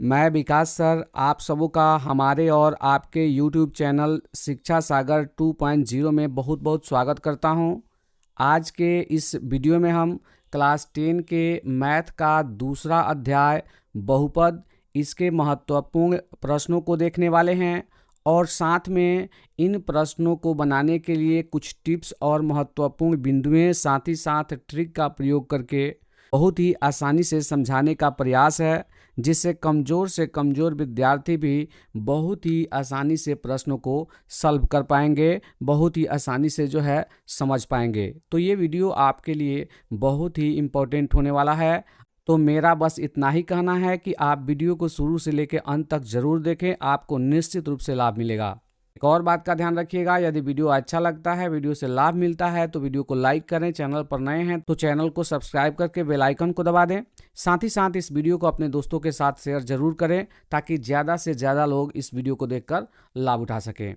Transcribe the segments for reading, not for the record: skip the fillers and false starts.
मैं विकास सर आप सबों का हमारे और आपके YouTube चैनल शिक्षा सागर 2.0 में बहुत बहुत स्वागत करता हूं। आज के इस वीडियो में हम क्लास 10 के मैथ का दूसरा अध्याय बहुपद इसके महत्वपूर्ण प्रश्नों को देखने वाले हैं और साथ में इन प्रश्नों को बनाने के लिए कुछ टिप्स और महत्वपूर्ण बिंदुएं साथ ही साथ ट्रिक का प्रयोग करके बहुत ही आसानी से समझाने का प्रयास है, जिससे कमज़ोर से कमज़ोर विद्यार्थी भी बहुत ही आसानी से प्रश्नों को सॉल्व कर पाएंगे, बहुत ही आसानी से जो है समझ पाएंगे। तो ये वीडियो आपके लिए बहुत ही इम्पोर्टेंट होने वाला है। तो मेरा बस इतना ही कहना है कि आप वीडियो को शुरू से लेकर अंत तक ज़रूर देखें, आपको निश्चित रूप से लाभ मिलेगा। एक और बात का ध्यान रखिएगा, यदि वीडियो अच्छा लगता है, वीडियो से लाभ मिलता है तो वीडियो को लाइक करें, चैनल पर नए हैं तो चैनल को सब्सक्राइब करके बेल आइकन को दबा दें। साथ ही साथ इस वीडियो को अपने दोस्तों के साथ शेयर जरूर करें ताकि ज़्यादा से ज़्यादा लोग इस वीडियो को देखकर लाभ उठा सकें।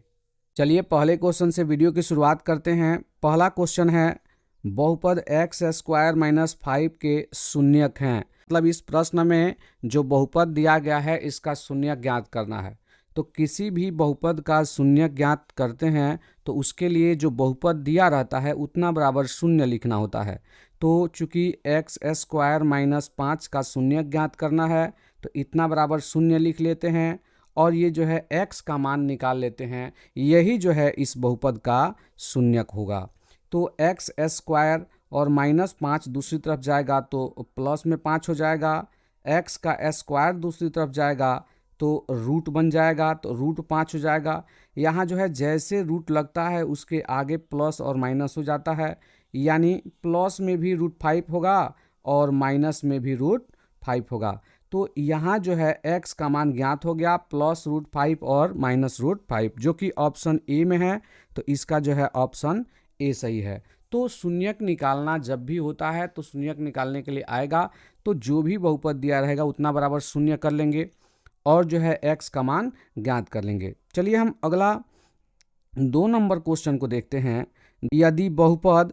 चलिए पहले क्वेश्चन से वीडियो की शुरुआत करते हैं। पहला क्वेश्चन है, बहुपद एक्स स्क्वायर माइनस 5 के शून्यक हैं। मतलब इस प्रश्न में जो बहुपद दिया गया है इसका शून्यक ज्ञात करना है। तो किसी भी बहुपद का शून्यक ज्ञात करते हैं तो उसके लिए जो बहुपद दिया रहता है उतना बराबर शून्य लिखना होता है। तो चूंकि एक्स स्क्वायर माइनस 5 का शून्यक ज्ञात करना है तो इतना बराबर शून्य लिख लेते हैं और ये जो है x का मान निकाल लेते हैं। यही जो है इस बहुपद का शून्यक होगा। तो एक्स स्क्वायर और माइनस 5 दूसरी तरफ जाएगा तो प्लस में 5 हो जाएगा। x का स्क्वायर दूसरी तरफ जाएगा तो रूट बन जाएगा, तो रूट 5 हो जाएगा। यहाँ जो है जैसे रूट लगता है उसके आगे प्लस और माइनस हो जाता है, यानी प्लस में भी रूट 5 होगा और माइनस में भी रूट 5 होगा। तो यहाँ जो है x का मान ज्ञात हो गया, प्लस रूट 5 और माइनस रूट 5, जो कि ऑप्शन ए में है। तो इसका जो है ऑप्शन ए सही है। तो शून्यक निकालना जब भी होता है तो शून्यक निकालने के लिए आएगा तो जो भी बहुपद दिया रहेगा उतना बराबर शून्य कर लेंगे और जो है x का मान ज्ञात कर लेंगे। चलिए हम अगला 2 नंबर क्वेश्चन को देखते हैं। यदि बहुपद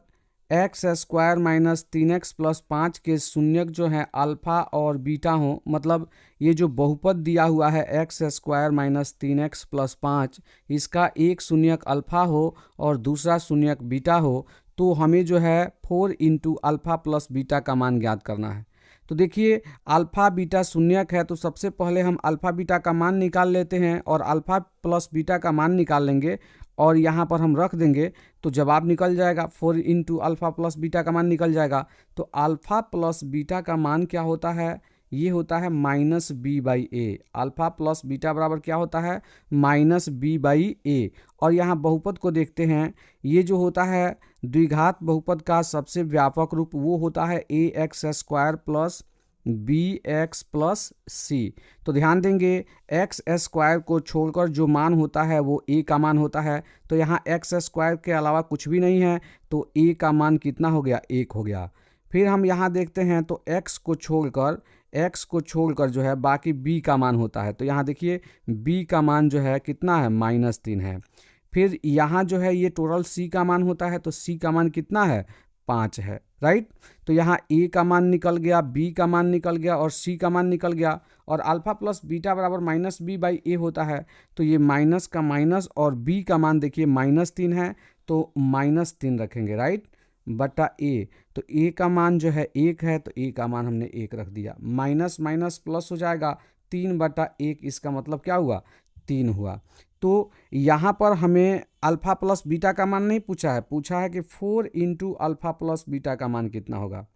x square minus 3x plus 5 के शून्यक जो है अल्फा और बीटा हो, मतलब ये जो बहुपद दिया हुआ है X square minus 3x plus 5, इसका एक शून्यक अल्फा हो और दूसरा शून्यक बीटा हो, तो हमें जो है 4 इंटू अल्फा प्लस बीटा का मान ज्ञात करना है। तो देखिए अल्फ़ा बीटा शून्यक है तो सबसे पहले हम अल्फ़ा बीटा का मान निकाल लेते हैं और अल्फ़ा प्लस बीटा का मान निकाल लेंगे और यहाँ पर हम रख देंगे तो जवाब निकल जाएगा। 4 इंटू अल्फ़ा प्लस बीटा का मान निकल जाएगा। तो अल्फ़ा प्लस बीटा का मान क्या होता है? ये होता है minus B by A. Alpha plus beta बराबर क्या होता है? Minus B by A. और यहाँ बहुपद को देखते हैं, ये जो होता है द्विघात बहुपद का सबसे व्यापक रूप वो होता है A X square plus B X plus C. तो ध्यान देंगे एक्स स्क्वायर को छोड़कर जो मान होता है वो ए का मान होता है। तो यहाँ एक्स स्क्वायर के अलावा कुछ भी नहीं है तो ए का मान कितना हो गया? 1 हो गया। फिर हम यहाँ देखते हैं तो x को छोड़कर जो है बाकी b का मान होता है। तो यहाँ देखिए b का मान जो है कितना है? -3 है। फिर यहाँ जो है ये टोटल c का मान होता है तो c का मान कितना है? 5 है, राइट। तो यहाँ a का मान निकल गया, b का मान निकल गया और c का मान निकल गया। और अल्फा प्लस बीटा बराबर माइनस बी बाई ए होता है। तो ये माइनस का माइनस और b का मान देखिए -3 है तो -3 रखेंगे, राइट, बटा ए। तो ए का मान जो है 1 है तो ए का मान हमने 1 रख दिया। माइनस माइनस प्लस हो जाएगा, 3/1, इसका मतलब क्या हुआ? 3 हुआ। तो यहाँ पर हमें अल्फ़ा प्लस बीटा का मान नहीं पूछा है, पूछा है कि 4 इंटू अल्फ़ा प्लस बीटा का मान कितना होगा,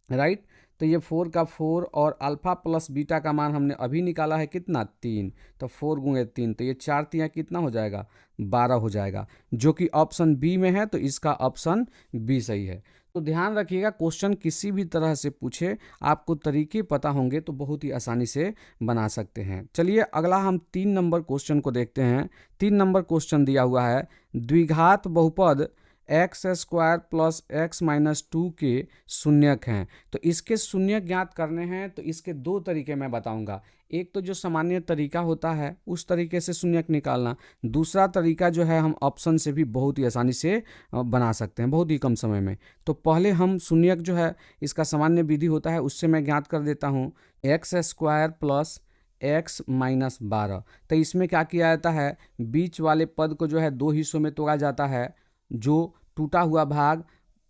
राइट। तो ये 4 का 4 और अल्फ़ा प्लस बीटा का मान हमने अभी निकाला है कितना? 3। तो 4 गुणे 3 तो ये 4 तिया कितना हो जाएगा? 12 हो जाएगा, जो कि ऑप्शन बी में है। तो इसका ऑप्शन बी सही है। तो ध्यान रखिएगा क्वेश्चन किसी भी तरह से पूछे, आपको तरीके पता होंगे तो बहुत ही आसानी से बना सकते हैं। चलिए अगला हम 3 नंबर क्वेश्चन को देखते हैं। 3 नंबर क्वेश्चन दिया हुआ है, द्विघात बहुपद x square plus x minus 2 के शून्यक हैं। तो इसके शून्यक ज्ञात करने हैं तो इसके 2 तरीके मैं बताऊंगा। एक तो जो सामान्य तरीका होता है उस तरीके से शून्यक निकालना, दूसरा तरीका जो है हम ऑप्शन से भी बहुत ही आसानी से बना सकते हैं बहुत ही कम समय में। तो पहले हम शून्यक जो है इसका सामान्य विधि होता है उससे मैं ज्ञात कर देता हूँ। X square plus x minus 12। तो इसमें क्या किया जाता है, बीच वाले पद को जो है दो हिस्सों में तोड़ा जाता है। जो टूटा हुआ भाग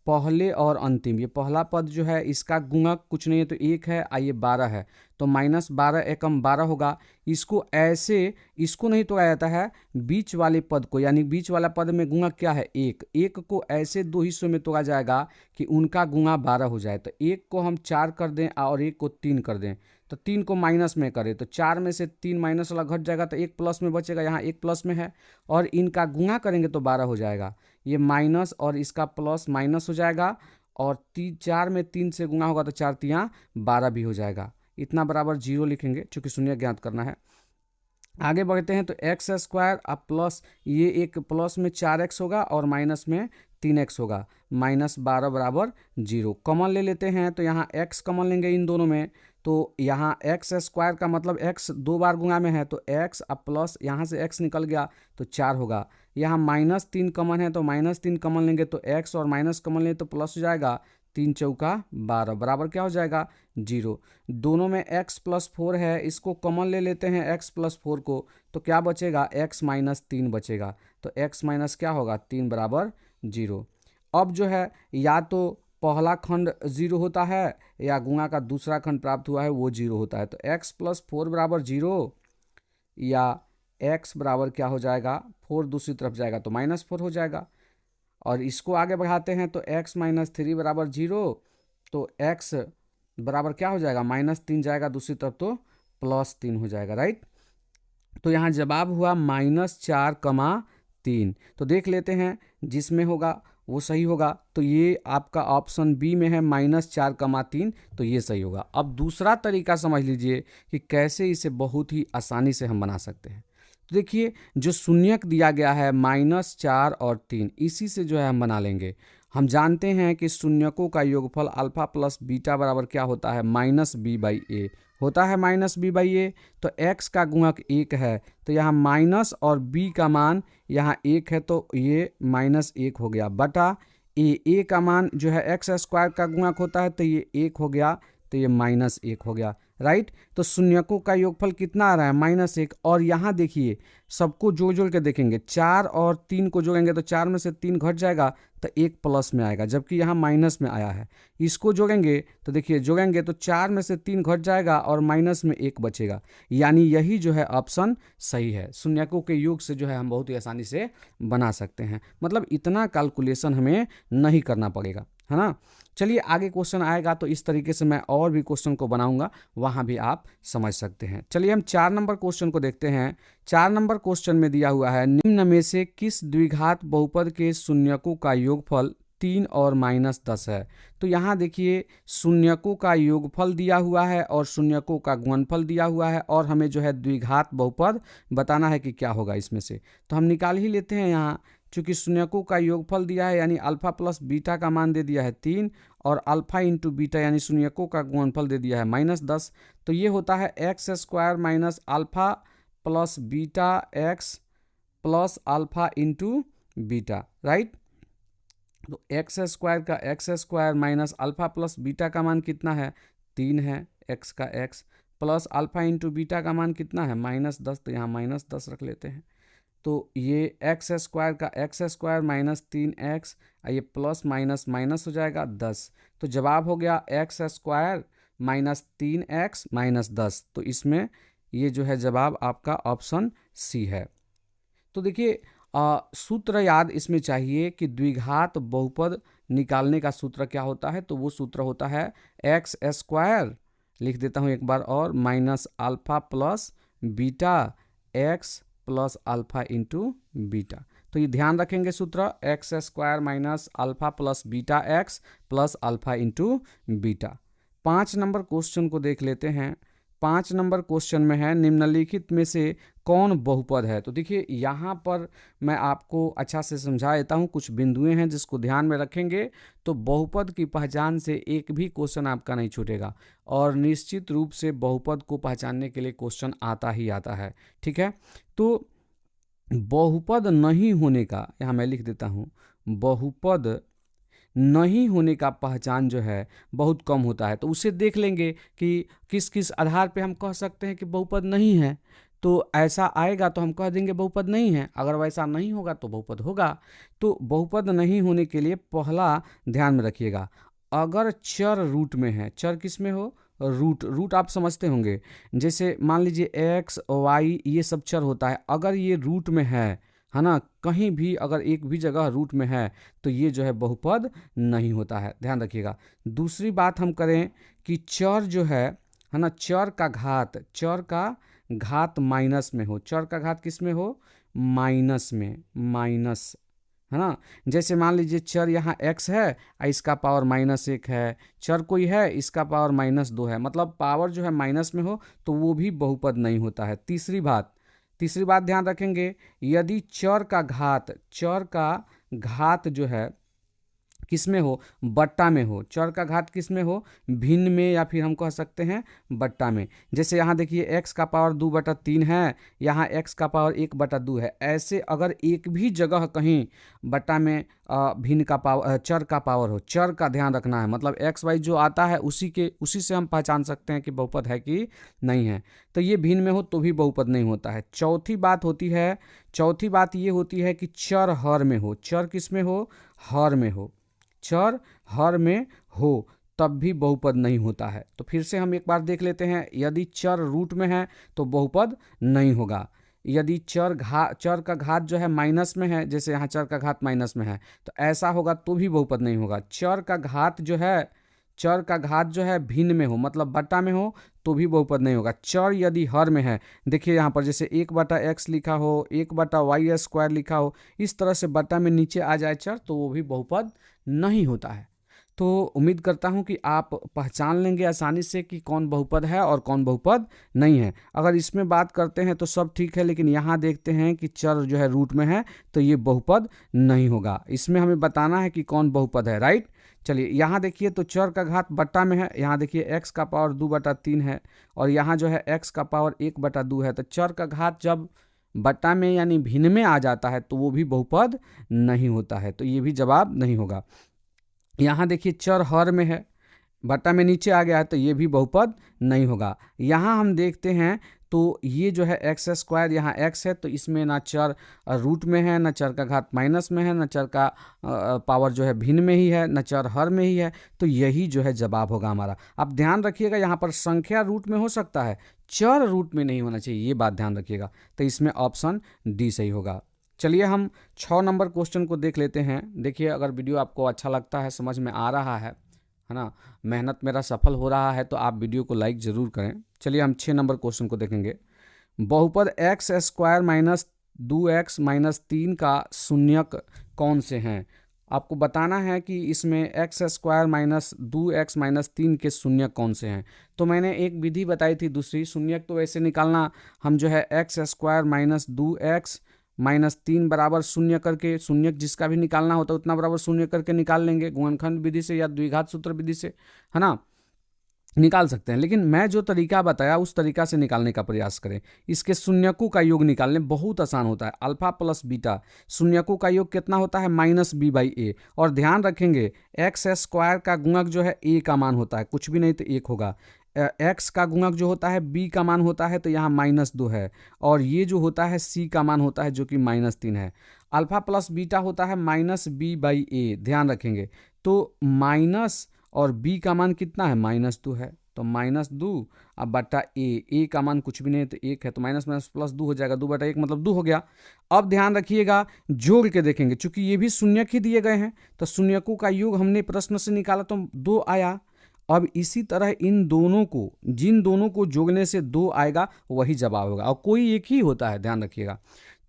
पहले और अंतिम, ये पहला पद जो है इसका गुणक कुछ नहीं है तो 1 है, आइए 12 है, तो माइनस 12 एकम 12 होगा। इसको ऐसे, इसको नहीं तोड़ा जाता है, बीच वाले पद को, यानी बीच वाला पद में गुणक क्या है 1, 1 को ऐसे दो हिस्सों में तोड़ा जाएगा कि उनका गुणा 12 हो जाए। तो 1 को हम 4 कर दें और 1 को 3 कर दें, तो 3 को माइनस में करें तो 4 में से 3 माइनस वाला घट जाएगा तो 1 प्लस में बचेगा, यहाँ 1 प्लस में है, और इनका गुणा करेंगे तो 12 हो जाएगा। ये माइनस और इसका प्लस माइनस हो जाएगा, और 4 में 3 से गुणा होगा तो 4 तियाँ 12 भी हो जाएगा। इतना बराबर 0 लिखेंगे चूँकि शून्य ज्ञात करना है। आगे बढ़ते हैं तो एक्स स्क्वायर अब प्लस, ये एक प्लस में 4x होगा और माइनस में 3x होगा, माइनस 12 बराबर 0। कॉमन ले लेते हैं तो यहाँ x कॉमन लेंगे इन दोनों में, तो यहाँ एक्स स्क्वायर का मतलब x दो बार गुणा में है तो x अब प्लस यहाँ से x निकल गया तो 4 होगा। यहाँ माइनस 3 कॉमन है तो माइनस 3 कॉमन लेंगे तो x और माइनस कॉमन लेंगे तो प्लस हो जाएगा, 3 चौका 12 बराबर क्या हो जाएगा 0। दोनों में x प्लस 4 है, इसको कॉमन ले लेते हैं x प्लस 4 को, तो क्या बचेगा x माइनस 3 बचेगा, तो x माइनस क्या होगा 3 बराबर 0। अब जो है या तो पहला खंड 0 होता है या गुणा का दूसरा खंड प्राप्त हुआ है वो 0 होता है, तो x प्लस 4 बराबर 0 या x बराबर क्या हो जाएगा, 4 दूसरी तरफ जाएगा तो माइनस 4 हो जाएगा। और इसको आगे बढ़ाते हैं तो x माइनस 3 बराबर 0, तो x बराबर क्या हो जाएगा -3 जाएगा दूसरी तरफ तो +3 हो जाएगा, राइट। तो यहाँ जवाब हुआ -4,3। तो देख लेते हैं जिसमें होगा वो सही होगा, तो ये आपका ऑप्शन बी में है -4,3, तो ये सही होगा। अब दूसरा तरीका समझ लीजिए कि कैसे इसे बहुत ही आसानी से हम बना सकते हैं। तो देखिए जो शून्यक दिया गया है -4 और 3, इसी से जो है हम बना लेंगे। हम जानते हैं कि शून्यकों का योगफल अल्फा प्लस बीटा बराबर क्या होता है, -b/a होता है, -b/a। तो x का गुणक 1 है, तो यहाँ माइनस और b का मान यहाँ 1 है तो ये -1 हो गया, बटा a का मान जो है एक्स स्क्वायर का गुणक होता है तो ये 1 हो गया, तो ये -1 हो गया, राइट। तो शून्यकों का योगफल कितना आ रहा है -1। और यहाँ देखिए सबको जोड़ के देखेंगे, 4 और 3 को जोड़ेंगे तो 4 में से 3 घट जाएगा तो 1 प्लस में आएगा, जबकि यहाँ माइनस में आया है। इसको जोड़ेंगे तो देखिए जोड़ेंगे तो 4 में से 3 घट जाएगा और माइनस में 1 बचेगा, यानी यही जो है ऑप्शन सही है। शून्यकों के योग से जो है हम बहुत ही आसानी से बना सकते हैं, मतलब इतना कैलकुलेशन हमें नहीं करना पड़ेगा, है ना। चलिए आगे क्वेश्चन आएगा तो इस तरीके से मैं और भी क्वेश्चन को बनाऊंगा, वहां भी आप समझ सकते हैं। चलिए हम 4 नंबर क्वेश्चन को देखते हैं। 4 नंबर क्वेश्चन में दिया हुआ है निम्न में से किस द्विघात बहुपद के शून्यकों का योगफल 3 और -10 है। तो यहाँ देखिए शून्यकों का योगफल दिया हुआ है और शून्यकों का गुणनफल दिया हुआ है, और हमें जो है द्विघात बहुपद बताना है कि क्या होगा इसमें से। तो हम निकाल ही लेते हैं यहाँ, चूंकि शून्यकों का योगफल दिया है यानी अल्फा प्लस बीटा का मान दे दिया है 3, और अल्फा इंटू बीटा यानी शून्यकों का गुणनफल दे दिया है -10, तो ये होता है X square minus alpha plus beta X plus alpha into beta, right. तो X square minus alpha plus beta का मान कितना है 3 है, एक्स का X plus alpha into beta का मान कितना है -10, तो यहाँ -10 रख लेते हैं। तो ये एक्स स्क्वायर माइनस 3x, ये प्लस माइनस माइनस हो जाएगा 10, तो जवाब हो गया x square minus 3x minus 10। तो इसमें ये जो है जवाब आपका ऑप्शन सी है। तो देखिए सूत्र याद इसमें चाहिए कि द्विघात बहुपद निकालने का सूत्र क्या होता है, तो वो सूत्र होता है एक्स स्क्वायर, लिख देता हूँ एक बार और, minus alpha plus beta X plus alpha into beta. तो ये ध्यान रखेंगे सूत्र, x square minus alpha plus beta X plus alpha into beta. 5 number question को देख लेते हैं। 5 नंबर क्वेश्चन में है निम्नलिखित में से कौन बहुपद है। तो देखिए यहाँ पर मैं आपको अच्छा से समझा देता हूँ, कुछ बिंदुएं हैं जिसको ध्यान में रखेंगे तो बहुपद की पहचान से एक भी क्वेश्चन आपका नहीं छूटेगा, और निश्चित रूप से बहुपद को पहचानने के लिए क्वेश्चन आता ही आता है, ठीक है। तो बहुपद नहीं होने का यहाँ मैं लिख देता हूँ, बहुपद नहीं होने का पहचान जो है बहुत कम होता है। तो उसे देख लेंगे कि किस किस आधार पे हम कह सकते हैं कि बहुपद नहीं है। तो ऐसा आएगा तो हम कह देंगे बहुपद नहीं है, अगर वैसा नहीं होगा तो बहुपद होगा। तो बहुपद नहीं होने के लिए पहला ध्यान में रखिएगा, अगर चर रूट में है, चर किस में हो, रूट, रूट आप समझते होंगे, जैसे मान लीजिए एक्स वाई ये सब चर होता है, अगर ये रूट में है ना, कहीं भी अगर एक भी जगह रूट में है तो ये जो है बहुपद नहीं होता है, ध्यान रखिएगा। दूसरी बात हम करें कि चर जो है ना, चर का घात माइनस में हो, चर का घात किस में हो, माइनस में, माइनस, है ना। जैसे मान लीजिए चर यहाँ x है और इसका पावर -1 है, चर कोई है इसका पावर -2 है, मतलब पावर जो है माइनस में हो तो वो भी बहुपद नहीं होता है। तीसरी बात ध्यान रखेंगे, यदि चर का घात जो है किस में हो, बट्टा में हो, चर का घात किस में हो, भिन्न में, या फिर हम कह सकते हैं बट्टा में। जैसे यहाँ देखिए x का पावर 2/3 है, यहाँ x का पावर 1/2 है। ऐसे अगर एक भी जगह कहीं बट्टा में भिन्न का पावर, चर का पावर हो, चर का ध्यान रखना है, मतलब x y जो आता है उसी से हम पहचान सकते हैं कि बहुपद है कि नहीं है। तो ये भिन्न में हो तो भी बहुपद नहीं होता है। चौथी बात ये होती है कि चर हर में हो, चर किस में हो, हर में हो, चर हर में हो तब भी बहुपद नहीं होता है। तो फिर से हम एक बार देख लेते हैं, यदि चर रूट में है तो बहुपद नहीं होगा। यदि चर का घात जो है माइनस में है, जैसे यहाँ चर का घात माइनस में है, तो ऐसा होगा तो भी बहुपद नहीं होगा। चर का घात जो है भिन्न में हो, मतलब बट्टा में हो तो भी बहुपद नहीं होगा। चर यदि हर में है, देखिए यहाँ पर जैसे 1/x लिखा हो, 1/y² लिखा हो, इस तरह से बट्टा में नीचे आ जाए चर तो वो भी बहुपद नहीं होता है। तो उम्मीद करता हूँ कि आप पहचान लेंगे आसानी से कि कौन बहुपद है और कौन बहुपद नहीं है। अगर इसमें बात करते हैं तो सब ठीक है, लेकिन यहाँ देखते हैं कि चर जो है रूट में है तो ये बहुपद नहीं होगा। इसमें हमें बताना है कि कौन बहुपद है, राइट। चलिए यहाँ देखिए, तो चर का घात बट्टा में है, यहाँ देखिए x का पावर 2/3 है और यहाँ जो है x का पावर 1/2 है। तो चर का घात जब बट्टा में यानी भिन्न में आ जाता है तो वो भी बहुपद नहीं होता है, तो ये भी जवाब नहीं होगा। यहाँ देखिए चर हर में है, बट्टा में नीचे आ गया है तो ये भी बहुपद नहीं होगा। यहाँ हम देखते हैं तो ये जो है x², यहाँ x है तो इसमें ना चर रूट में है, ना चर का घात माइनस में है, ना चर का पावर जो है भिन्न में ही है, ना चर हर में ही है, तो यही जो है जवाब होगा हमारा। अब ध्यान रखिएगा, यहाँ पर संख्या रूट में हो सकता है, चर रूट में नहीं होना चाहिए, ये बात ध्यान रखिएगा। तो इसमें ऑप्शन डी सही होगा। चलिए हम 6 नंबर क्वेश्चन को देख लेते हैं। देखिए, अगर वीडियो आपको अच्छा लगता है, समझ में आ रहा है ना, मेहनत मेरा सफल हो रहा है, तो आप वीडियो को लाइक ज़रूर करें। चलिए हम 6 नंबर क्वेश्चन को देखेंगे। बहुपद x² - 2x - 3 का शून्यक कौन से हैं। आपको बताना है कि इसमें x² - 2x - 3 के शून्यक कौन से हैं। तो मैंने एक विधि बताई थी दूसरी, शून्यक तो ऐसे निकालना, हम जो है x² - 2x - 3 बराबर शून्य करके, शून्यक जिसका भी निकालना होता है उतना बराबर शून्य करके निकाल लेंगे, गुणनखंड विधि से या द्विघात सूत्र विधि से, है ना, निकाल सकते हैं। लेकिन मैं जो तरीका बताया उस तरीका से निकालने का प्रयास करें। इसके शून्यकों का योग निकालने बहुत आसान होता है। अल्फा प्लस बीटा, शून्यकों का योग कितना होता है, -b/a। और ध्यान रखेंगे x² का गुणक जो है a का मान होता है, कुछ भी नहीं तो 1 होगा। x का गुणक जो होता है b का मान होता है, तो यहाँ -2 है, और ये जो होता है c का मान होता है जो कि -3 है। अल्फा प्लस बीटा होता है -b/a, ध्यान रखेंगे। तो माइनस और b का मान कितना है, -2 है, तो -2 अब बटा a का मान कुछ भी नहीं तो 1 है, तो माइनस माइनस प्लस 2 हो जाएगा, 2/1 मतलब 2 हो गया। अब ध्यान रखिएगा, जोड़ के देखेंगे, चूंकि ये भी शून्यक ही दिए गए हैं तो शून्यकों का योग हमने प्रश्न से निकाला तो 2 आया। अब इसी तरह इन दोनों को, जिन दोनों को जोड़ने से 2 आएगा वही जवाब होगा, और कोई एक ही होता है, ध्यान रखिएगा।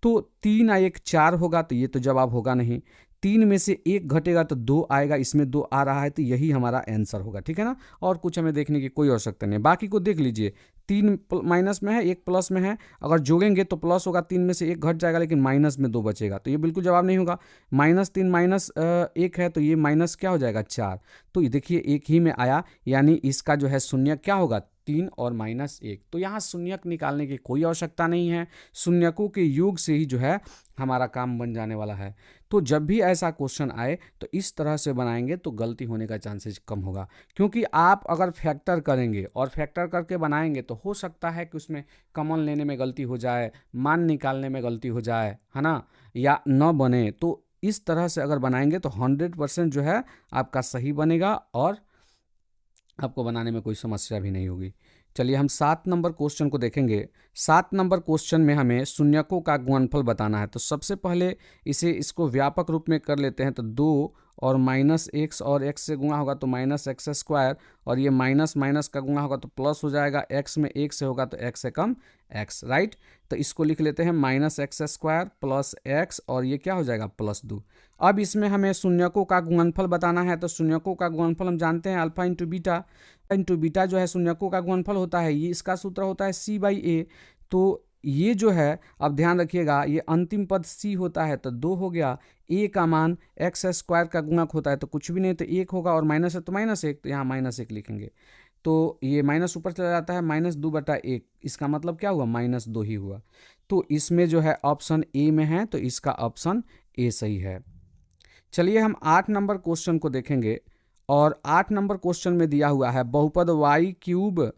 तो 3 और 1 4 होगा, तो ये तो जवाब होगा नहीं। 3 में से 1 घटेगा तो 2 आएगा, इसमें 2 आ रहा है तो यही हमारा आंसर होगा, ठीक है ना। और कुछ हमें देखने की कोई आवश्यकता नहीं है। बाकी को देख लीजिए, 3 माइनस में है, 1 प्लस में है, अगर जोड़ेंगे तो प्लस होगा, 3 में से 1 घट जाएगा, लेकिन माइनस में 2 बचेगा, तो ये बिल्कुल जवाब नहीं होगा। -3 - 1 है तो ये माइनस क्या हो जाएगा, 4। तो देखिए एक ही में आया, यानी इसका जो है शून्य क्या होगा, 3 और -1। तो यहाँ शून्यक निकालने की कोई आवश्यकता नहीं है, शून्यकों के योग से ही जो है हमारा काम बन जाने वाला है। तो जब भी ऐसा क्वेश्चन आए तो इस तरह से बनाएंगे तो गलती होने का चांसेस कम होगा, क्योंकि आप अगर फैक्टर करेंगे और फैक्टर करके बनाएंगे तो हो सकता है कि उसमें कॉमन लेने में गलती हो जाए, मान निकालने में गलती हो जाए, है ना, या न बने। तो इस तरह से अगर बनाएंगे तो 100% जो है आपका सही बनेगा और आपको बनाने में कोई समस्या भी नहीं होगी। चलिए हम 7 नंबर क्वेश्चन को देखेंगे। 7 नंबर क्वेश्चन में हमें शून्यकों का गुणनफल बताना है। तो सबसे पहले इसको व्यापक रूप में कर लेते हैं। तो 2 और -x और x से गुणा होगा तो -x², और ये माइनस माइनस का गुणा होगा तो प्लस हो जाएगा, x में 1 से होगा तो x से कम x, राइट। तो इसको लिख लेते हैं -x² प्लस x, और ये क्या हो जाएगा +2। अब इसमें हमें शून्यकों का गुणनफल बताना है। तो शून्यकों का गुणनफल हम जानते हैं अल्फा इंटू बीटा जो है शून्यकों का गुणनफल होता है, ये इसका सूत्र होता है c/a। तो ये जो है, अब ध्यान रखिएगा, ये अंतिम पद c होता है तो 2 हो गया, a का मान x² का गुणक होता है तो कुछ भी नहीं तो 1 होगा, और माइनस है तो -1, तो यहाँ -1 लिखेंगे। तो ये माइनस ऊपर चला जाता है, -2/1, इसका मतलब क्या हुआ, -2 ही हुआ। तो इसमें जो है ऑप्शन ए में है, तो इसका ऑप्शन ए सही है। चलिए हम 8 नंबर क्वेश्चन को देखेंगे, और 8 नंबर क्वेश्चन में दिया हुआ है बहुपद y³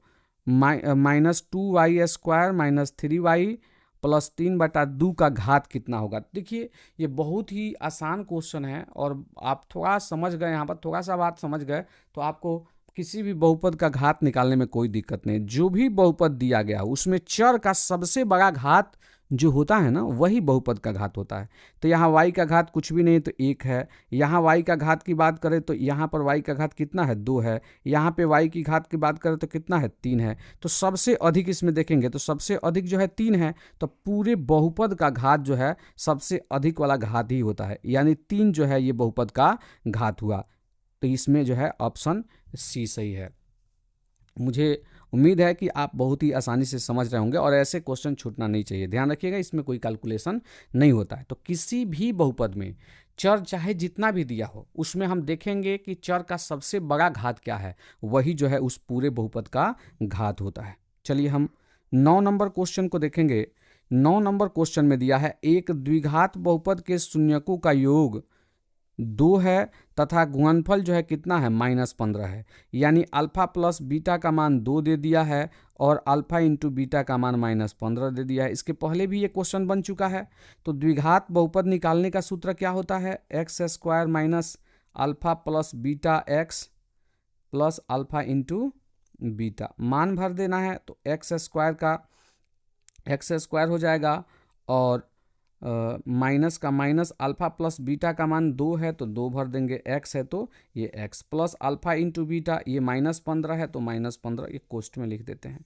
-2y² -3y + 3/2 का घात कितना होगा। देखिए ये बहुत ही आसान क्वेश्चन है, और आप थोड़ा समझ गए, यहाँ पर थोड़ा सा बात समझ गए तो आपको किसी भी बहुपद का घात निकालने में कोई दिक्कत नहीं। जो भी बहुपद दिया गया उसमें चर का सबसे बड़ा घात जो होता है ना, वही बहुपद का घात होता है। तो यहाँ y का घात कुछ भी नहीं तो 1 है, यहाँ y का घात की बात करें तो यहाँ पर y का घात कितना है, 2 है, यहाँ पे y की घात की बात करें तो कितना है, 3 है। तो सबसे अधिक इसमें देखेंगे तो सबसे अधिक जो है 3 है, तो पूरे बहुपद का घात जो है सबसे अधिक वाला घात ही होता है, यानी 3 जो है ये बहुपद का घात हुआ। तो इसमें जो है ऑप्शन सी सही है। मुझे उम्मीद है कि आप बहुत ही आसानी से समझ रहे होंगे, और ऐसे क्वेश्चन छूटना नहीं चाहिए। ध्यान रखिएगा, इसमें कोई कैलकुलेशन नहीं होता है। तो किसी भी बहुपद में चर चाहे जितना भी दिया हो, उसमें हम देखेंगे कि चर का सबसे बड़ा घात क्या है, वही जो है उस पूरे बहुपद का घात होता है। चलिए हम 9 नंबर क्वेश्चन को देखेंगे। 9 नंबर क्वेश्चन में दिया है एक द्विघात बहुपद के शून्यकों का योग 2 है तथा गुणनफल जो है कितना है, -15 है, यानी अल्फा प्लस बीटा का मान 2 दे दिया है और अल्फा इंटू बीटा का मान -15 दे दिया है। इसके पहले भी ये क्वेश्चन बन चुका है। तो द्विघात बहुपद निकालने का सूत्र क्या होता है, x² minus alpha plus beta x plus alpha into beta. मान भर देना है तो x² हो जाएगा, और माइनस का माइनस अल्फा प्लस बीटा का मान 2 है तो 2 भर देंगे, x है तो ये x plus alpha into beta, ये -15 है तो -15, ये कोष्ठ में लिख देते हैं।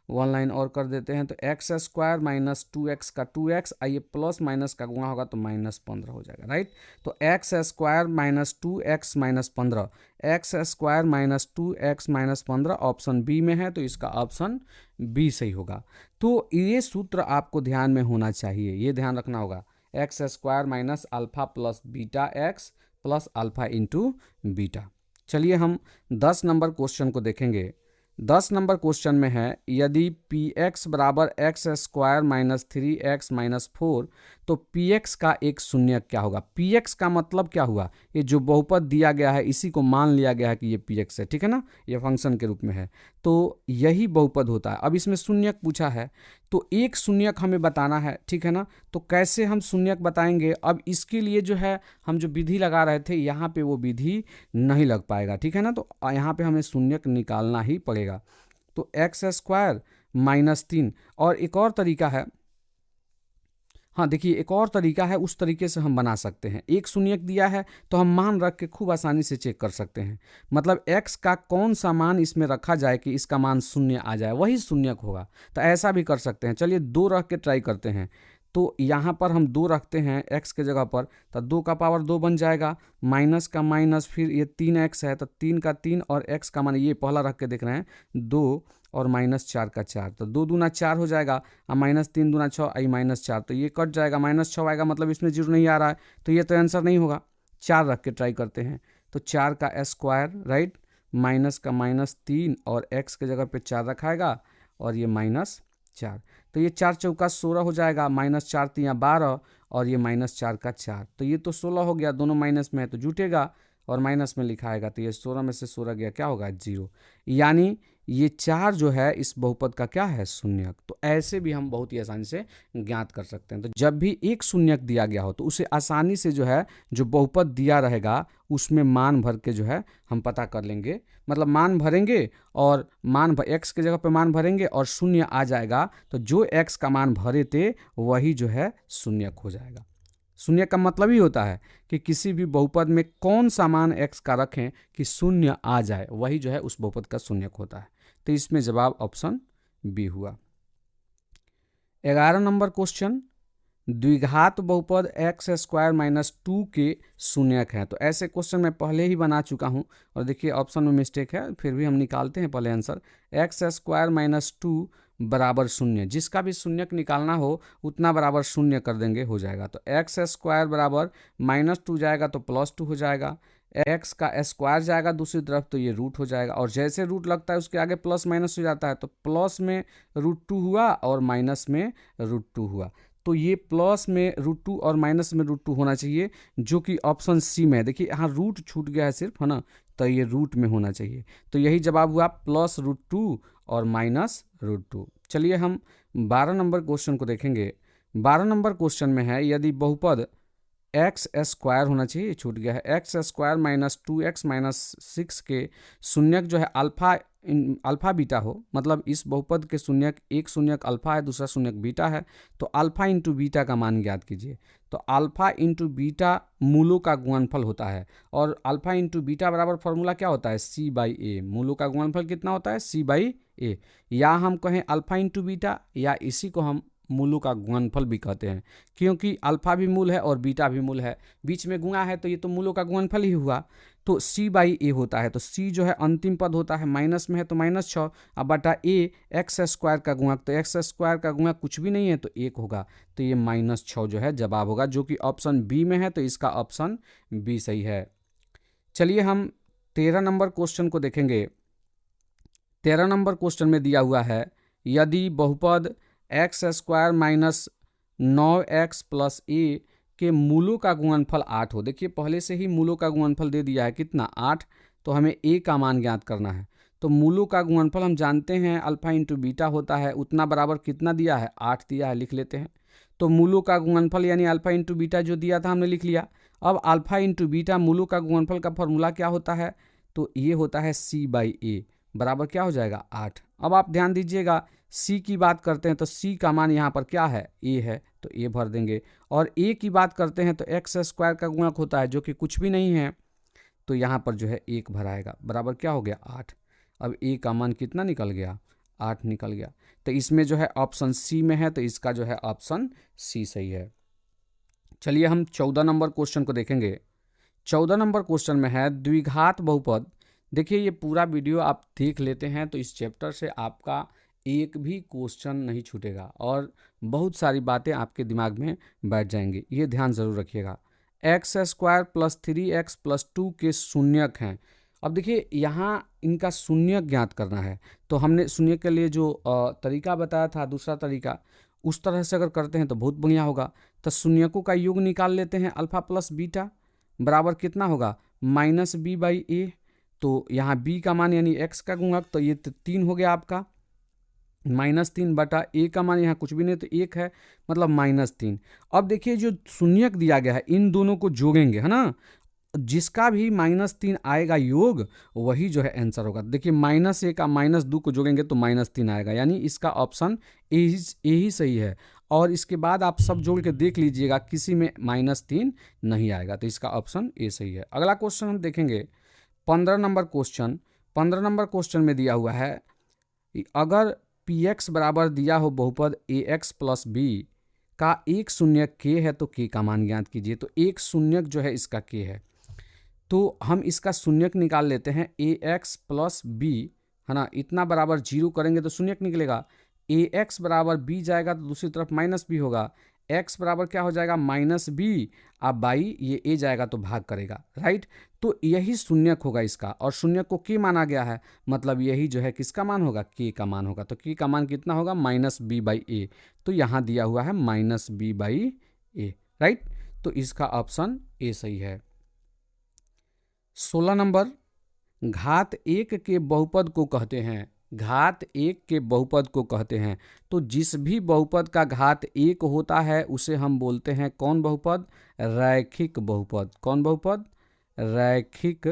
1 लाइन और कर देते हैं तो x² माइनस 2x का 2x, आइए प्लस माइनस का गुणा होगा तो -15 हो जाएगा, राइट। तो x² minus 2x minus 15, x² minus 2x minus 15 option B में है, तो इसका ऑप्शन बी सही होगा। तो ये सूत्र आपको ध्यान में होना चाहिए, ये ध्यान रखना होगा, x² minus alpha plus beta x plus alpha into beta. चलिए हम 10 नंबर क्वेश्चन को देखेंगे। 10 नंबर क्वेश्चन में है यदि px बराबर x² माइनस 3x माइनस 4, तो px का एक शून्यक क्या होगा। px का मतलब क्या हुआ, ये जो बहुपद दिया गया है इसी को मान लिया गया है कि ये px है, ठीक है ना, ये फंक्शन के रूप में है, तो यही बहुपद होता है। अब इसमें शून्यक पूछा है तो एक शून्यक हमें बताना है, ठीक है ना। तो कैसे हम शून्यक बताएंगे, अब इसके लिए जो है हम जो विधि लगा रहे थे यहाँ पे वो विधि नहीं लग पाएगा, ठीक है ना। तो यहाँ पे हमें शून्यक निकालना ही पड़ेगा। तो x² माइनस 3, और एक और तरीका है, हाँ देखिए एक और तरीका है, उस तरीके से हम बना सकते हैं। एक शून्यक दिया है तो हम मान रख के खूब आसानी से चेक कर सकते हैं, मतलब x का कौन सा मान इसमें रखा जाए कि इसका मान 0 आ जाए, वही शून्यक होगा। तो ऐसा भी कर सकते हैं। चलिए 2 रख के ट्राई करते हैं। तो यहाँ पर हम 2 रखते हैं x के जगह पर, तो 2 का पावर 2 बन जाएगा, माइनस का माइनस, फिर ये 3x है तो 3 का 3, और x का मान ये पहला रख के देख रहे हैं 2 और -4 का 4, तो 2 दूना 4 हो जाएगा, और -3 दूना 6, आई -4, तो ये कट जाएगा, -6 आएगा, मतलब इसमें 0 नहीं आ रहा है, तो ये तो आंसर नहीं होगा। 4 रख के ट्राई करते हैं, तो 4 का स्क्वायर, राइट, माइनस का -3 और x के जगह पे 4 रखाएगा और ये -4। तो ये 4 चौका 16 हो जाएगा, -4 3 12 और ये -4 का 4, तो ये तो 16 हो गया, दोनों माइनस में है तो जुटेगा और माइनस में लिखा आएगा, तो ये 16 में से 16 गया, क्या होगा 0। यानी ये 4 जो है इस बहुपद का क्या है, शून्यक। तो ऐसे भी हम बहुत ही आसानी से ज्ञात कर सकते हैं। तो जब भी एक शून्यक दिया गया हो तो उसे आसानी से जो है जो बहुपद दिया रहेगा उसमें मान भर के जो है हम पता कर लेंगे, मतलब मान भरेंगे और x के जगह पे मान भरेंगे और शून्य आ जाएगा, तो जो x का मान भरे थे वही जो है शून्यक हो जाएगा। शून्य का मतलब ही होता है कि किसी भी बहुपद में कौन सा मान x का रखें कि शून्य आ जाए, वही जो है उस बहुपद का शून्यक होता है। तो इसमें जवाब ऑप्शन बी हुआ। 11 नंबर क्वेश्चन, द्विघात बहुपद x² - 2 के शून्यक हैं। तो ऐसे क्वेश्चन मैं पहले ही बना चुका हूं और देखिए ऑप्शन में मिस्टेक है, फिर भी हम निकालते हैं पहले आंसर। x² - 2 बराबर शून्य, जिसका भी शून्यक निकालना हो उतना बराबर शून्य कर देंगे, हो जाएगा। तो x² बराबर -2 जाएगा तो +2 हो जाएगा, x का स्क्वायर जाएगा दूसरी तरफ तो ये रूट हो जाएगा, और जैसे रूट लगता है उसके आगे प्लस माइनस हो जाता है, तो प्लस में √2 हुआ और माइनस में √2 हुआ। तो ये प्लस में √2 और माइनस में √2 होना चाहिए, जो कि ऑप्शन सी में है। देखिए यहाँ रूट छूट गया है सिर्फ, है ना, तो ये रूट में होना चाहिए। तो यही जवाब हुआ +√2 और -√2। चलिए हम 12 नंबर क्वेश्चन को देखेंगे। 12 नंबर क्वेश्चन में है, यदि बहुपद x² होना चाहिए, छूट गया है, x² - 2x - 6 के शून्यक जो है अल्फा बीटा हो, मतलब इस बहुपद के शून्यक, एक शून्यक अल्फा है दूसरा शून्यक बीटा है, तो अल्फा इंटू बीटा का मान ज्ञात कीजिए। तो अल्फा इंटू बीटा मूलों का गुणनफल होता है, और अल्फा इंटू बीटा बराबर फॉर्मूला क्या होता है, c/a। मूलों का गुणनफल कितना होता है, c/a। या हम कहें अल्फा इंटू बीटा, या इसी को हम मूलों का गुणनफल भी कहते हैं, क्योंकि अल्फा भी मूल है और बीटा भी मूल है, बीच में गुणा है तो ये तो मूलों का गुणनफल ही हुआ। तो c/a होता है, तो c जो है अंतिम पद होता है, माइनस में है तो -6 अब बटा a x² का गुणक, तो x² का गुणक कुछ भी नहीं है तो 1 होगा, तो ये -6 जो है जवाब होगा, जो कि ऑप्शन बी में है, तो इसका ऑप्शन बी सही है। चलिए हम 13 नंबर क्वेश्चन को देखेंगे। 13 नंबर क्वेश्चन में दिया हुआ है, यदि बहुपद x² - 9x + a के मूलों का गुणनफल 8 हो। देखिए पहले से ही मूलों का गुणनफल दे दिया है, कितना, 8, तो हमें a का मान ज्ञात करना है। तो मूलों का गुणनफल हम जानते हैं अल्फा इंटू बीटा होता है, उतना बराबर कितना दिया है, 8 दिया है, लिख लेते हैं। तो मूलों का गुणनफल यानी अल्फा इंटू बीटा जो दिया था हमने लिख लिया। अब अल्फा इंटू बीटा मूलों का गुणनफल का फॉर्मूला क्या होता है, तो ये होता है c/a बराबर क्या हो जाएगा, 8। अब आप ध्यान दीजिएगा, c की बात करते हैं तो c का मान यहाँ पर क्या है, a है, तो a भर देंगे, और a की बात करते हैं तो x² का गुणक होता है जो कि कुछ भी नहीं है, तो यहाँ पर जो है 1 भराएगा, बराबर क्या हो गया, 8। अब a का मान कितना निकल गया, 8 निकल गया। तो इसमें जो है ऑप्शन सी में है, तो इसका जो है ऑप्शन सी सही है। चलिए हम 14 नंबर क्वेश्चन को देखेंगे। 14 नंबर क्वेश्चन में है, द्विघात बहुपद। देखिए ये पूरा वीडियो आप देख लेते हैं तो इस चैप्टर से आपका एक भी क्वेश्चन नहीं छूटेगा और बहुत सारी बातें आपके दिमाग में बैठ जाएंगी, ये ध्यान ज़रूर रखिएगा। x² + 3x + 2 के शून्यक हैं। अब देखिए यहाँ इनका शून्यक ज्ञात करना है, तो हमने शून्य के लिए जो तरीका बताया था, दूसरा तरीका, उस तरह से अगर करते हैं तो बहुत बढ़िया होगा। तो शून्यकों का योग निकाल लेते हैं, अल्फा प्लस बीटा बराबर कितना होगा, -b/a। तो यहाँ b का मान यानी x का गुणक, तो ये 3 हो गया आपका, -3 बटा a का मान यहाँ कुछ भी नहीं तो 1 है, मतलब -3। अब देखिए जो शून्यक दिया गया है इन दोनों को जोड़ेंगे, है ना, जिसका भी -3 आएगा योग वही जो है आंसर होगा। देखिए -1 का -2 को जोड़ेंगे तो -3 आएगा, यानी इसका ऑप्शन ए ही सही है। और इसके बाद आप सब जोड़ के देख लीजिएगा, किसी में -3 नहीं आएगा, तो इसका ऑप्शन ए सही है। अगला क्वेश्चन हम देखेंगे 15 नंबर क्वेश्चन। 15 नंबर क्वेश्चन में दिया हुआ है, अगर px बराबर दिया हो बहुपद ax + b का एक शून्यक k है तो k का मान ज्ञात कीजिए। तो एक शून्यक जो है इसका k है, तो हम इसका शून्यक निकाल लेते हैं, ax + b, है ना, इतना बराबर 0 करेंगे तो शून्यक निकलेगा, ax बराबर b जाएगा तो दूसरी तरफ -b होगा, x बराबर क्या हो जाएगा माइनस बी, अब बाई ये a जाएगा तो भाग करेगा, राइट। तो यही शून्यक होगा इसका, और शून्यक को k माना गया है, मतलब यही जो है किसका मान होगा, k का मान होगा। तो k का मान कितना होगा माइनस बी बाई ए, तो यहाँ दिया हुआ है minus B by A, right. तो इसका ऑप्शन ए सही है। 16 नंबर, घात एक के बहुपद को कहते हैं, घात एक के बहुपद को कहते हैं। तो जिस भी बहुपद का घात एक होता है उसे हम बोलते हैं कौन बहुपद, रैखिक बहुपद। कौन बहुपद, रैखिक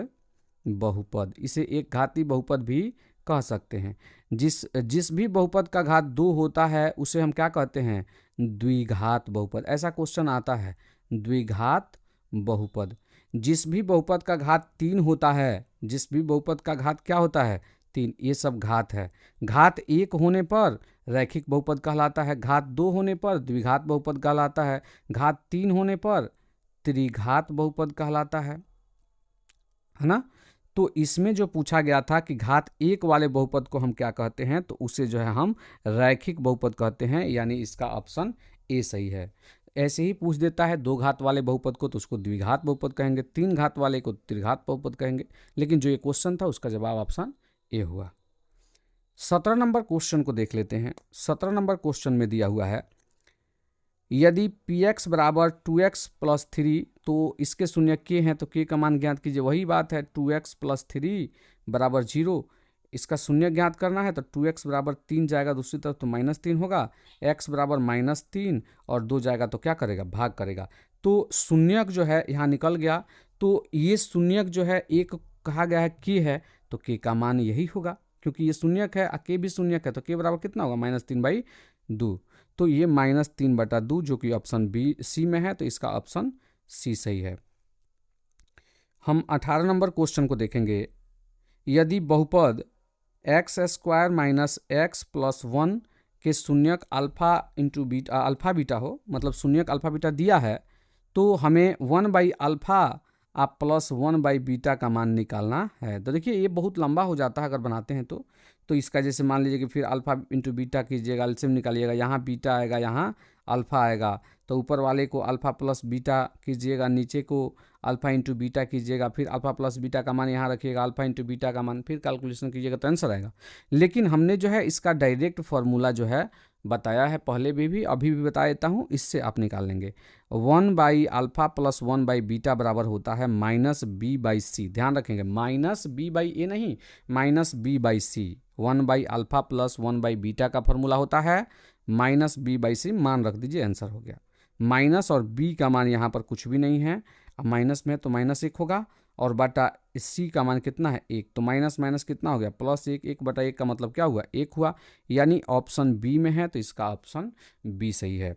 बहुपद। इसे एक घाती बहुपद भी कह सकते हैं। जिस भी बहुपद का घात 2 होता है उसे हम क्या कहते हैं, द्विघात बहुपद। ऐसा क्वेश्चन आता है, द्विघात बहुपद। जिस भी बहुपद का घात 3 होता है, जिस भी बहुपद का घात क्या होता है 3, ये सब घात है। घात 1 होने पर रैखिक बहुपद कहलाता है, घात 2 होने पर द्विघात बहुपद कहलाता है, घात 3 होने पर त्रिघात बहुपद कहलाता है ना। तो इसमें जो पूछा गया था कि घात 1 वाले बहुपद को हम क्या कहते हैं, तो उसे जो है हम रैखिक बहुपद कहते हैं, यानी इसका ऑप्शन ए सही है। ऐसे ही पूछ देता है 2 घात वाले बहुपद को तो उसको द्विघात बहुपद कहेंगे, 3 घात वाले को त्रिघात बहुपद कहेंगे, लेकिन जो ये क्वेश्चन था उसका जवाब ऑप्शन ए हुआ। 17 नंबर क्वेश्चन को देख लेते हैं। 17 नंबर क्वेश्चन में दिया हुआ है, यदि px बराबर 2x प्लस 3, तो इसके शून्य k हैं तो k का मान ज्ञात कीजिए। वही बात है, 2x प्लस 3 बराबर 0, इसका शून्य ज्ञात करना है तो 2x बराबर 3 जाएगा दूसरी तरफ तो -3 होगा, x बराबर -3 और 2 जाएगा तो क्या करेगा, भाग करेगा। तो शून्यक जो है यहाँ निकल गया, तो ये शून्यक जो है एक कहा गया है k है, तो k का मान यही होगा, क्योंकि ये शून्यक है k भी शून्यक है, तो k बराबर कितना होगा -3/2। तो ये -3/2 जो कि ऑप्शन बी सी में है, तो इसका ऑप्शन सी सही है। हम 18 नंबर क्वेश्चन को देखेंगे, यदि बहुपद x² माइनस x प्लस 1 के शून्यक alpha into beta alpha beta हो, मतलब शून्यक अल्फा बीटा दिया है, तो हमें 1/अल्फा आप प्लस 1/बीटा का मान निकालना है। तो देखिए ये बहुत लंबा हो जाता है अगर बनाते हैं तो इसका जैसे मान लीजिए कि फिर अल्फा इंटू बीटा कीजिएगा, एलसीएम निकालिएगा, यहाँ बीटा आएगा, यहाँ अल्फा आएगा, तो ऊपर वाले को अल्फा प्लस बीटा कीजिएगा, नीचे को अल्फा इंटू बीटा कीजिएगा, फिर अल्फा प्लस बीटा का मान यहाँ रखिएगा, अल्फा इंटू बीटा का मान, फिर कैलकुलेशन कीजिएगा तो आंसर आएगा। लेकिन हमने जो है इसका डायरेक्ट फार्मूला जो है बताया है पहले भी अभी भी बता देता हूँ, इससे आप निकाल लेंगे। 1/अल्फा प्लस 1/बीटा बराबर होता है -b/c। ध्यान रखेंगे -b/a नहीं, -b/c। 1/अल्फा प्लस 1/बीटा का फॉर्मूला होता है -b/c, मान रख दीजिए, आंसर हो गया। माइनस और b का मान यहाँ पर कुछ भी नहीं है, अब माइनस में तो -1 होगा, और बटा c का मान कितना है 1, तो माइनस माइनस कितना हो गया +1, 1/1 का मतलब क्या हुआ 1 हुआ, यानी ऑप्शन बी में है, तो इसका ऑप्शन बी सही है।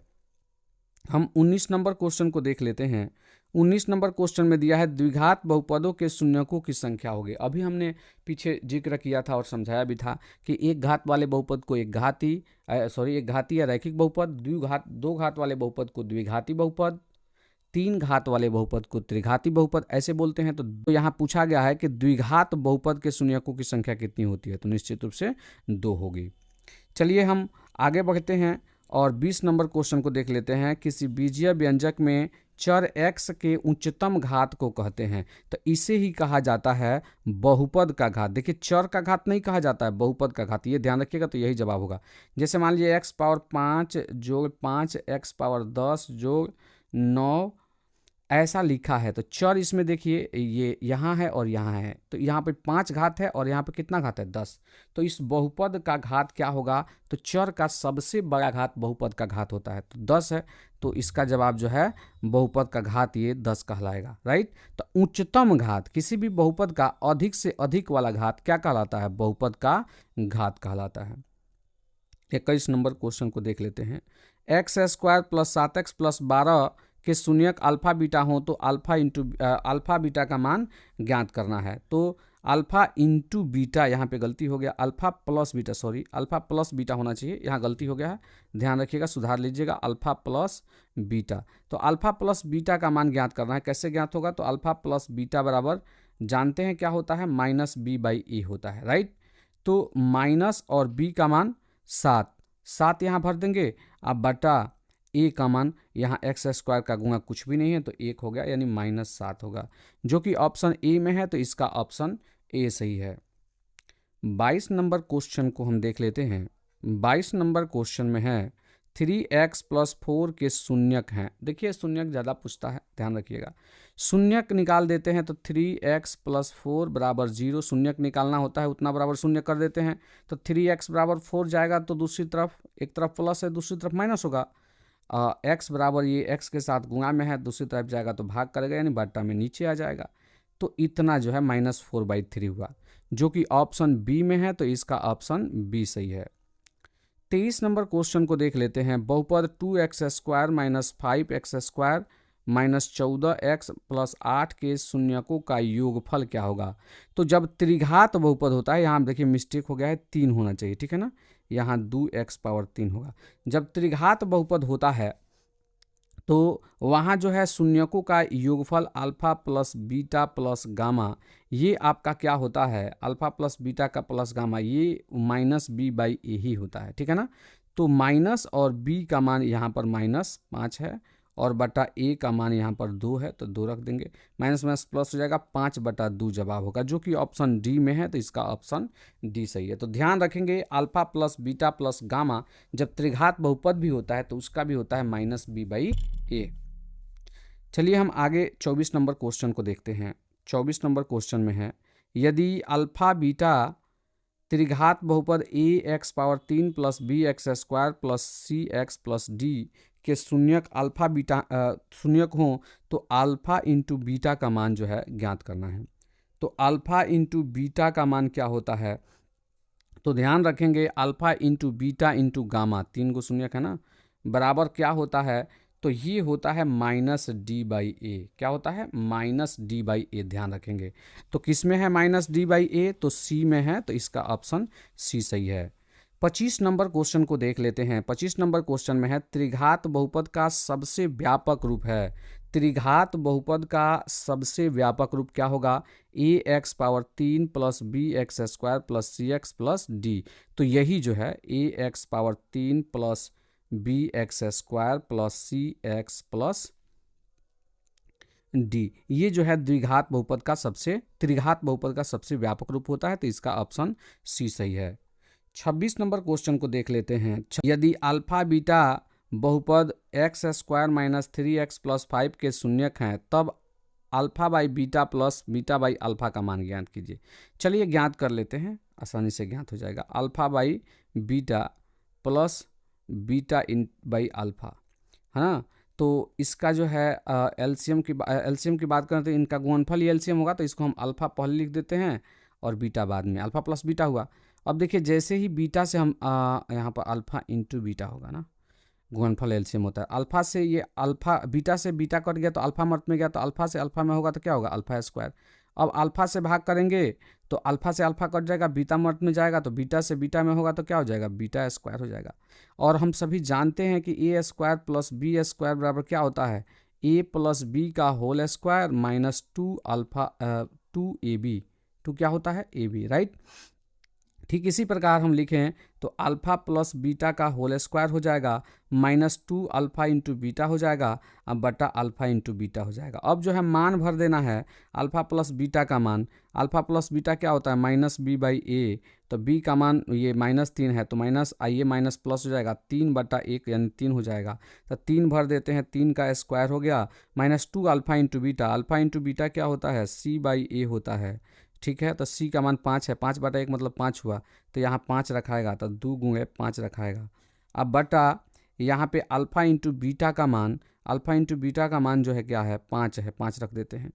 हम 19 नंबर क्वेश्चन को देख लेते हैं। 19 नंबर क्वेश्चन में दिया है द्विघात बहुपदों के शून्यकों की संख्या होगी। अभी हमने पीछे जिक्र किया था और समझाया भी था कि एक घात वाले बहुपद को एक घाती या रैखिक बहुपद, दो घात वाले बहुपद को द्विघाती बहुपद, 3 घात वाले बहुपद को त्रिघाती बहुपद ऐसे बोलते हैं। तो यहाँ पूछा गया है कि द्विघात बहुपद के शून्यकों की संख्या कितनी होती है, तो निश्चित रूप से 2 होगी। चलिए हम आगे बढ़ते हैं और 20 नंबर क्वेश्चन को देख लेते हैं। किसी बीजीय व्यंजक में चर x के उच्चतम घात को कहते हैं, तो इसे ही कहा जाता है बहुपद का घात। देखिए चर का घात नहीं कहा जाता है, बहुपद का घात, ये ध्यान रखिएगा, तो यही जवाब होगा। जैसे मान लीजिए x⁵ जोड़ 5 x⁻10 जोड़ 9 ऐसा लिखा है, तो चर इसमें देखिए ये यहाँ है और यहाँ है, तो यहाँ पे 5 घात है और यहाँ पे कितना घात है 10, तो इस बहुपद का घात क्या होगा, तो चर का सबसे बड़ा घात बहुपद का घात होता है, तो 10 है, तो इसका जवाब जो है बहुपद का घात ये 10 कहलाएगा, राइट। तो उच्चतम घात, किसी भी बहुपद का अधिक से अधिक वाला घात क्या कहलाता है, बहुपद का घात कहलाता है। 21 नंबर क्वेश्चन को देख लेते हैं। x² + 7x + 12 के शून्यक अल्फा बीटा हो तो अल्फा बीटा का मान ज्ञात करना है। तो अल्फा इंटू बीटा, यहाँ पे गलती हो गया, अल्फा प्लस बीटा होना चाहिए, यहाँ गलती हो गया है, ध्यान रखिएगा, सुधार लीजिएगा, अल्फा प्लस बीटा। तो अल्फा प्लस बीटा का मान ज्ञात करना है, कैसे ज्ञात होगा, तो अल्फा प्लस बीटा बराबर जानते हैं क्या होता है, -b/a होता है, राइट। तो माइनस और b का मान 7 यहाँ भर देंगे, अब बटा ए का मान यहाँ एक्स स्क्वायर का गुणा कुछ भी नहीं है तो 1 हो गया, यानी -7 होगा, जो कि ऑप्शन ए में है, तो इसका ऑप्शन ए सही है। 22 नंबर क्वेश्चन को हम देख लेते हैं। 22 नंबर क्वेश्चन में है 3x + 4 के शून्यक हैं। देखिए शून्यक ज़्यादा पूछता है, ध्यान रखिएगा। शून्यक निकाल देते हैं तो 3x + 4 = 0, शून्यक निकालना होता है उतना बराबर शून्य कर देते हैं। तो 3x = 4 जाएगा तो दूसरी तरफ, एक तरफ प्लस है दूसरी तरफ माइनस होगा। x बराबर ये x के साथ गुणा में है, दूसरी तरफ जाएगा तो भाग करेगा, यानी बट्टा में नीचे आ जाएगा। तो इतना जो है -4/3 हुआ, जो कि ऑप्शन बी में है, तो इसका ऑप्शन बी सही है। 23 नंबर क्वेश्चन को देख लेते हैं। बहुपद 2x² - 5x² - 14x + 8 के शून्यकों का योगफल क्या होगा। तो जब त्रिघात बहुपद होता है, यहाँ देखिए मिस्टेक हो गया है, 3 होना चाहिए, ठीक है ना, यहाँ 2x⁻3 होगा। जब त्रिघात बहुपद होता है तो वहाँ जो है शून्यकों का योगफल alpha plus beta plus gamma, ये आपका क्या होता है, अल्फा प्लस बीटा का प्लस गामा, ये -b/a ही होता है, ठीक है ना। तो माइनस और b का मान यहाँ पर -5 है और बटा a का मान यहाँ पर 2 है, तो 2 रख देंगे, माइनस माइनस प्लस हो जाएगा, 5/2 जवाब होगा, जो कि ऑप्शन डी में है, तो इसका ऑप्शन डी सही है। तो ध्यान रखेंगे alpha plus beta plus gamma जब त्रिघात बहुपद भी होता है तो उसका भी होता है -b/a। चलिए हम आगे 24 नंबर क्वेश्चन को देखते हैं। 24 नंबर क्वेश्चन में है यदि अल्फा बीटा त्रिघात बहुपद ax⁻3 + bx² + cx + d के शून्यक अल्फा बीटा शून्यक हों तो अल्फा इंटू बीटा का मान जो है ज्ञात करना है। तो अल्फा इंटू बीटा का मान क्या होता है, तो ध्यान रखेंगे alpha into beta into gamma, 3 को शून्यक है ना, बराबर क्या होता है, तो ये होता है -d/a। क्या होता है, -d/a, ध्यान रखेंगे। तो किस में है -d/a, तो सी में है, तो इसका ऑप्शन सी सही है। 25 नंबर क्वेश्चन को देख लेते हैं। 25 नंबर क्वेश्चन में है त्रिघात बहुपद का सबसे व्यापक रूप है। त्रिघात बहुपद का सबसे व्यापक रूप क्या होगा, ax⁻3 + bx² + cx + d। तो यही जो है ax⁻3 + bx² + cx + d, ये जो है त्रिघात बहुपद का सबसे व्यापक रूप होता है, तो इसका ऑप्शन सी सही है। 26 नंबर क्वेश्चन को देख लेते हैं। यदि अल्फा बीटा बहुपद x² - 3x + 5 के शून्यक हैं तब α/बीटा प्लस बीटा/अल्फा का मान ज्ञात कीजिए। चलिए ज्ञात कर लेते हैं, आसानी से ज्ञात हो जाएगा। α/बीटा प्लस बीटा/अल्फा है ना। तो इसका जो है एलसीएम की बात करें तो इनका गुणनफल ही एलसीएम होगा, तो इसको हम अल्फा पहले लिख देते हैं और बीटा बाद में, अल्फा प्लस बीटा हुआ। अब देखिए जैसे ही बीटा से हम यहाँ पर अल्फा इंटू बीटा होगा ना, गुणनफल एलसीएम होता है। अल्फा से ये अल्फा, बीटा से बीटा कट गया तो अल्फा मर्त में गया, तो अल्फा से अल्फा में होगा तो क्या होगा, अल्फा²। अब अल्फा से भाग करेंगे तो अल्फा से अल्फा कट जाएगा, बीटा मर्त में जाएगा तो बीटा से बीटा में होगा तो क्या हो जाएगा, बीटा² हो जाएगा। और हम सभी जानते हैं कि a² + b² बराबर क्या होता है, a + b का होल स्क्वायर -2ab, 2 क्या होता है, ab, राइट। ठीक इसी प्रकार हम लिखें तो अल्फा प्लस बीटा का होल स्क्वायर हो जाएगा, -2 अल्फा इंटू बीटा हो जाएगा, अब बटा अल्फा इंटू बीटा हो जाएगा। अब जो है मान भर देना है अल्फा प्लस बीटा का मान। अल्फा प्लस बीटा क्या होता है, -b/a, तो b का मान ये -3 है तो -ia माइनस प्लस हो जाएगा, 3/1 यानी 3 हो जाएगा। तो 3 भर देते हैं, 3 का स्क्वायर हो गया, -2 alpha into beta, alpha into beta क्या होता है, c/a होता है, ठीक है। तो c का मान 5 है, 5/1 मतलब 5 हुआ, तो यहाँ 5 रखाएगा, तो 2 × 5 रखाएगा। अब बटा यहाँ पे अल्फा इंटू बीटा का मान, अल्फा इंटू बीटा का मान जो है क्या है, 5 है, 5 रख देते हैं।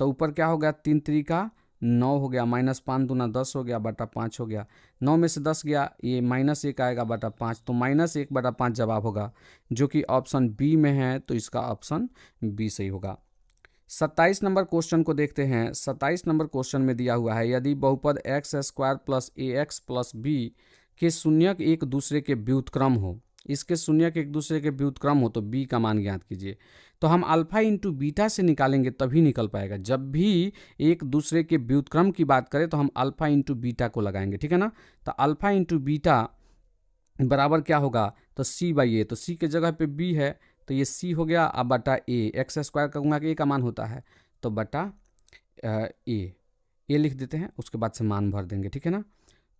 तो ऊपर क्या हो गया, 3 3 9 हो गया, -5 दूना 10 हो गया, बटा 5 हो गया, 9 में से 10 गया, ये -1 आएगा बटा 5, तो -1/5 जवाब होगा, जो कि ऑप्शन बी में है, तो इसका ऑप्शन बी सही होगा। 27 नंबर क्वेश्चन को देखते हैं। 27 नंबर क्वेश्चन में दिया हुआ है यदि बहुपद x² + ax + b के शून्यक एक दूसरे के व्युत्क्रम हो, इसके शून्यक एक दूसरे के व्युत्क्रम हो तो b का मान ज्ञात कीजिए। तो हम अल्फा इंटू बीटा से निकालेंगे तभी निकल पाएगा। जब भी एक दूसरे के व्युत्क्रम की बात करें तो हम अल्फा इंटू बीटा को लगाएंगे, ठीक है ना। तो अल्फा इंटू बीटा बराबर क्या होगा, तो C/A, तो C के जगह पे B है तो ये C हो गया। अब बटा A, एक्स स्क्वायर कहूँगा कि A का मान होता है तो बटा ए लिख देते हैं, उसके बाद से मान भर देंगे, ठीक है ना।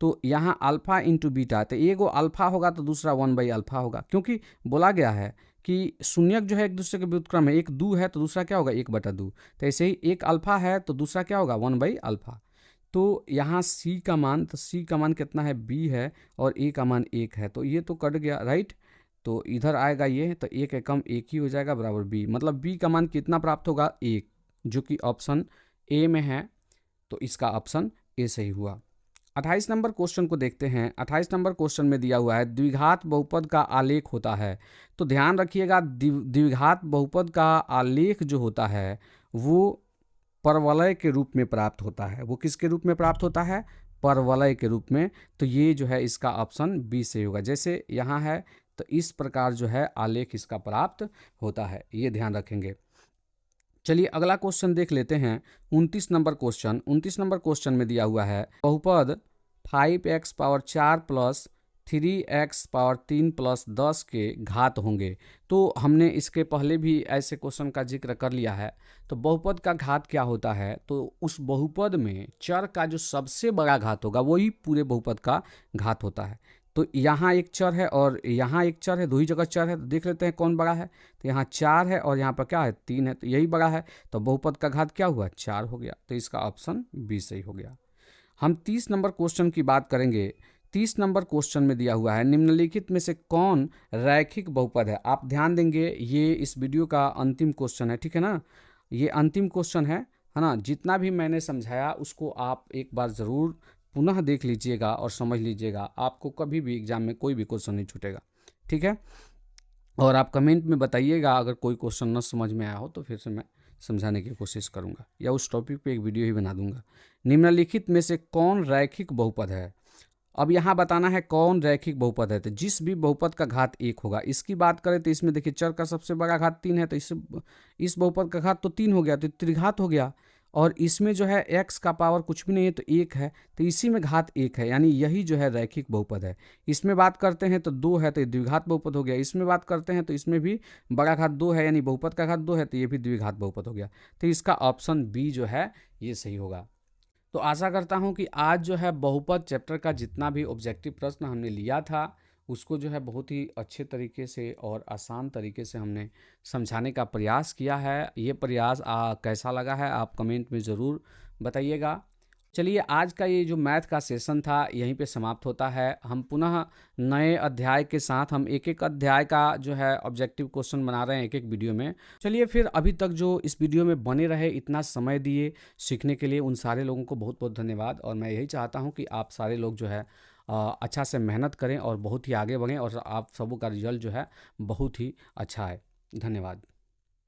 तो यहाँ अल्फ़ा इंटू बीटा, तो एगो अल्फ़ा होगा तो दूसरा 1/अल्फ़ा होगा, क्योंकि बोला गया है कि शून्यक जो है एक दूसरे के व्युत्क्रम है, एक 2 है तो दूसरा क्या होगा 1/2। तो ऐसे ही एक अल्फ़ा है तो दूसरा क्या होगा 1/अल्फ़ा। तो यहाँ C का मान, तो C का मान कितना है B है और A का मान 1 है, तो ये तो कट गया, राइट। तो इधर आएगा ये, तो 1 एकम 1 ही हो जाएगा बराबर B, मतलब B का मान कितना प्राप्त होगा 1, जो कि ऑप्शन ए में है। तो इसका ऑप्शन ए सही हुआ। 28 नंबर क्वेश्चन को देखते हैं। 28 नंबर क्वेश्चन में दिया हुआ है द्विघात बहुपद का आलेख होता है। तो ध्यान रखिएगा, द्विघात बहुपद का आलेख जो होता है वो परवलय के रूप में प्राप्त होता है। वो किसके रूप में प्राप्त होता है? परवलय के रूप में। तो ये जो है इसका ऑप्शन बी सही होगा। जैसे यहाँ है तो इस प्रकार जो है आलेख इसका प्राप्त होता है, ये ध्यान रखेंगे। चलिए अगला क्वेश्चन देख लेते हैं। 29 नंबर क्वेश्चन। 29 नंबर क्वेश्चन में दिया हुआ है बहुपद 5x power 4 plus 3x power 3 plus 10 के घात होंगे। तो हमने इसके पहले भी ऐसे क्वेश्चन का जिक्र कर लिया है। तो बहुपद का घात क्या होता है? तो उस बहुपद में चर का जो सबसे बड़ा घात होगा वही पूरे बहुपद का घात होता है। तो यहाँ एक चर है और यहाँ एक चर है, दो ही जगह चर है, तो देख लेते हैं कौन बड़ा है। तो यहाँ 4 है और यहाँ पर क्या है 3 है, तो यही बड़ा है। तो बहुपद का घात क्या हुआ 4 हो गया। तो इसका ऑप्शन बी सही हो गया। हम 30 नंबर क्वेश्चन की बात करेंगे। 30 नंबर क्वेश्चन में दिया हुआ है निम्नलिखित में से कौन रैखिक बहुपद है। आप ध्यान देंगे, ये इस वीडियो का अंतिम क्वेश्चन है, ठीक है ना। ये अंतिम क्वेश्चन है ना। जितना भी मैंने समझाया उसको आप एक बार ज़रूर पुनः देख लीजिएगा और समझ लीजिएगा, आपको कभी भी एग्जाम में कोई भी क्वेश्चन नहीं छूटेगा, ठीक है। और आप कमेंट में बताइएगा अगर कोई क्वेश्चन न समझ में आया हो तो फिर से मैं समझाने की कोशिश करूंगा या उस टॉपिक पे एक वीडियो ही बना दूंगा। निम्नलिखित में से कौन रैखिक बहुपद है? अब यहाँ बताना है कौन रैखिक बहुपद है। तो जिस भी बहुपद का घात 1 होगा, इसकी बात करें तो इसमें देखिए चर का सबसे बड़ा घात 3 है, तो इस बहुपद का घात तो 3 हो गया, तो त्रिघात हो गया। और इसमें जो है x का पावर कुछ भी नहीं है तो 1 है, तो इसी में घात 1 है, यानी यही जो है रैखिक बहुपद है। इसमें बात करते हैं तो 2 है तो ये द्विघात बहुपद हो गया। इसमें बात करते हैं तो इसमें भी बड़ा घात 2 है, यानी बहुपद का घात 2 है, तो ये भी द्विघात बहुपद हो गया। तो इसका ऑप्शन बी जो है ये सही होगा। तो आशा करता हूँ कि आज जो है बहुपद चैप्टर का जितना भी ऑब्जेक्टिव प्रश्न हमने लिया था उसको जो है बहुत ही अच्छे तरीके से और आसान तरीके से हमने समझाने का प्रयास किया है। ये प्रयास कैसा लगा है आप कमेंट में ज़रूर बताइएगा। चलिए आज का ये जो मैथ का सेशन था यहीं पे समाप्त होता है। हम पुनः नए अध्याय के साथ हम एक एक अध्याय का जो है ऑब्जेक्टिव क्वेश्चन बना रहे हैं एक एक वीडियो में। चलिए फिर अभी तक जो इस वीडियो में बने रहे, इतना समय दिए सीखने के लिए, उन सारे लोगों को बहुत बहुत धन्यवाद। और मैं यही चाहता हूँ कि आप सारे लोग जो है अच्छा से मेहनत करें और बहुत ही आगे बढ़ें और आप सबों का रिजल्ट जो है बहुत ही अच्छा है। धन्यवाद।